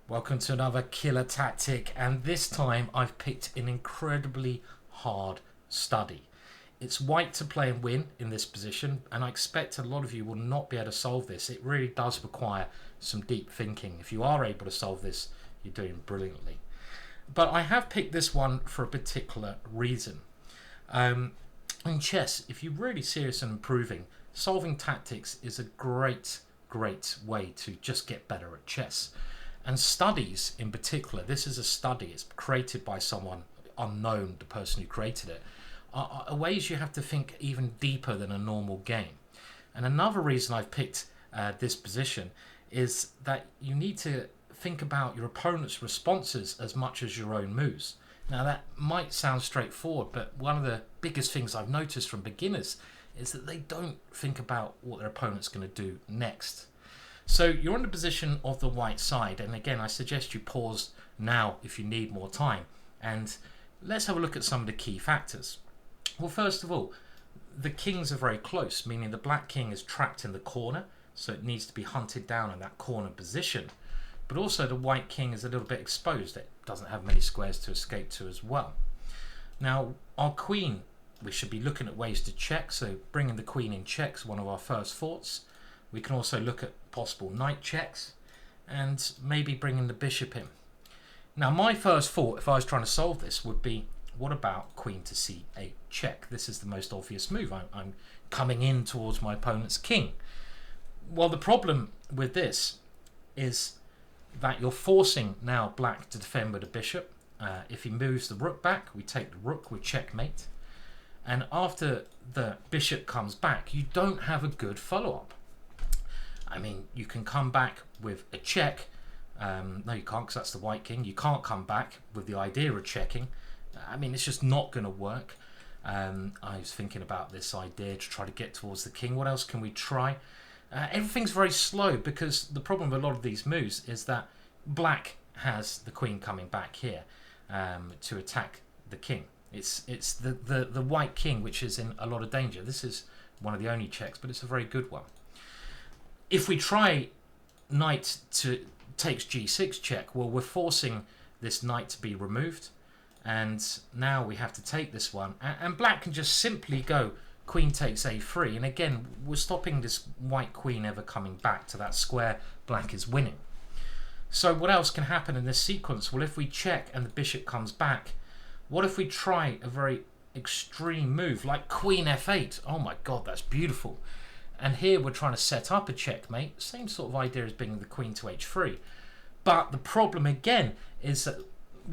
Welcome to another killer tactic, and this time I've picked an incredibly hard study. It's white to play and win in this position, and I expect a lot of you will not be able to solve this. It really does require some deep thinking. If you are able to solve this, you're doing brilliantly. But I have picked this one for a particular reason. In chess, if you're really serious in improving, solving tactics is a great way to just get better at chess. And studies in particular, this is a study, it's created by someone unknown, the person who created it, are ways you have to think even deeper than a normal game. And another reason I've picked this position is that you need to think about your opponent's responses as much as your own moves. Now that might sound straightforward, but one of the biggest things I've noticed from beginners is that they don't think about what their opponent's going to do next. So you're in the position of the white side, and again I suggest you pause now if you need more time, and let's have a look at some of the key factors. Well, first of all, the kings are very close, meaning the black king is trapped in the corner, so it needs to be hunted down in that corner position. But also the white king is a little bit exposed, it doesn't have many squares to escape to as well. Now our queen, we should be looking at ways to check, so bringing the queen in checks, one of our first thoughts. We can also look at possible knight checks and maybe bringing the bishop in. Now my first thought, if I was trying to solve this, would be what about queen to c8 check? This is the most obvious move. I'm coming in towards my opponent's king. Well, the problem with this is that you're forcing now black to defend with a bishop. If he moves the rook back, we take the rook with checkmate. And after the bishop comes back, you don't have a good follow-up. I mean, you can come back with a check. No, you can't, because that's the white king. You can't come back with the idea of checking. I mean, it's just not going to work. I was thinking about this idea to try to get towards the king. What else can we try? Everything's very slow, because the problem with a lot of these moves is that black has the queen coming back here to attack the king. It's the white king which is in a lot of danger. This is one of the only checks, but it's a very good one. If we try knight to takes g6 check, well, we're forcing this knight to be removed, and now we have to take this one, and black can just simply go queen takes a3, and again we're stopping this white queen ever coming back to that square black is winning. So what else can happen in this sequence? Well, if we check and the bishop comes back, what if we try a very extreme move like queen f8? Oh my god, that's beautiful. And here we're trying to set up a checkmate, same sort of idea as bringing the queen to h3. But the problem again is that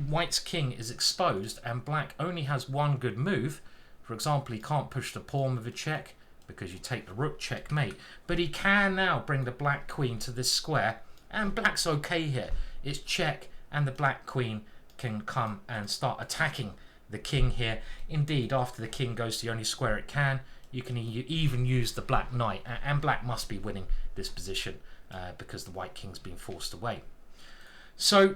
white's king is exposed and black only has one good move. For example, he can't push the pawn with a check because you take the rook, checkmate. But he can now bring the black queen to this square, and black's okay here. It's check, and the black queen can come and start attacking the king here. Indeed, after the king goes to the only square it can, you can even use the black knight, and black must be winning this position because the white king's been forced away. So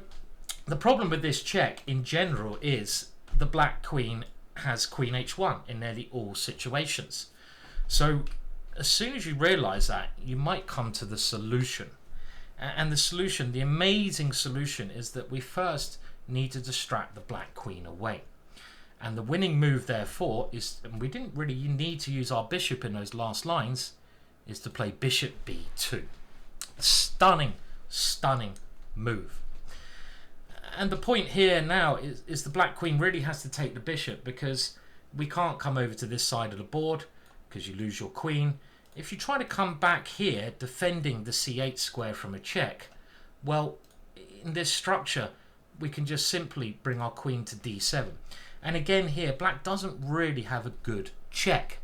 the problem with this check in general is the black queen has queen h1 in nearly all situations. So as soon as you realize that, you might come to the solution. And the solution, the amazing solution, is that we first need to distract the black queen away. And the winning move, therefore, is, and we didn't really need to use our bishop in those last lines, is to play bishop b2. Stunning move. And the point here now is the black queen really has to take the bishop, because we can't come over to this side of the board because you lose your queen. If you try to come back here defending the c8 square from a check, well, in this structure we can just simply bring our queen to d7. And again here, black doesn't really have a good check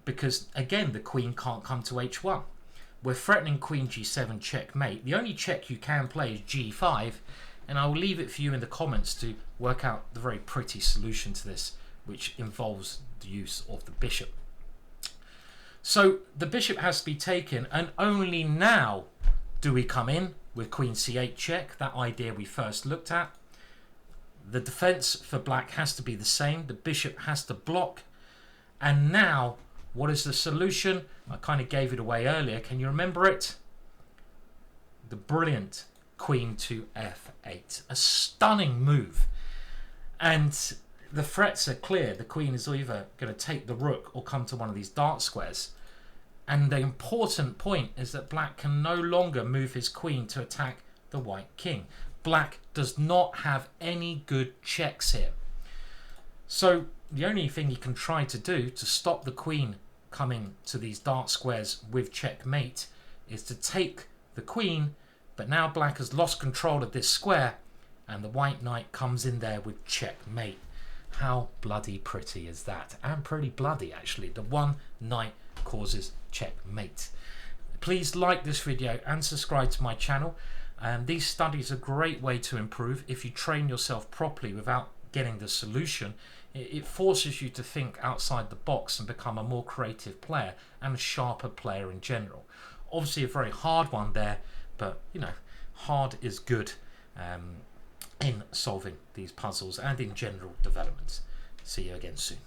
because, again, the queen can't come to h1. We're threatening queen g7 checkmate. The only check you can play is g5, and I will leave it for you in the comments to work out the very pretty solution to this, which involves the use of the bishop. So the bishop has to be taken, and only now do we come in with queen c8 check, that idea we first looked at. The defense for black has to be the same. The bishop has to block. And now, what is the solution? I kind of gave it away earlier. Can you remember it? The brilliant queen to f8. A stunning move. And the threats are clear. The queen is either going to take the rook or come to one of these dark squares. And the important point is that black can no longer move his queen to attack the white king. Black does not have any good checks here. So the only thing he can try to do to stop the queen coming to these dark squares with checkmate is to take the queen, but now black has lost control of this square and the white knight comes in there with checkmate. How bloody pretty is that? And pretty bloody actually. The one knight causes checkmate. Please like this video and subscribe to my channel. These studies are a great way to improve. If you train yourself properly without getting the solution, it forces you to think outside the box and become a more creative player and a sharper player in general. Obviously a very hard one there, but you know, hard is good in solving these puzzles and in general developments. See you again soon.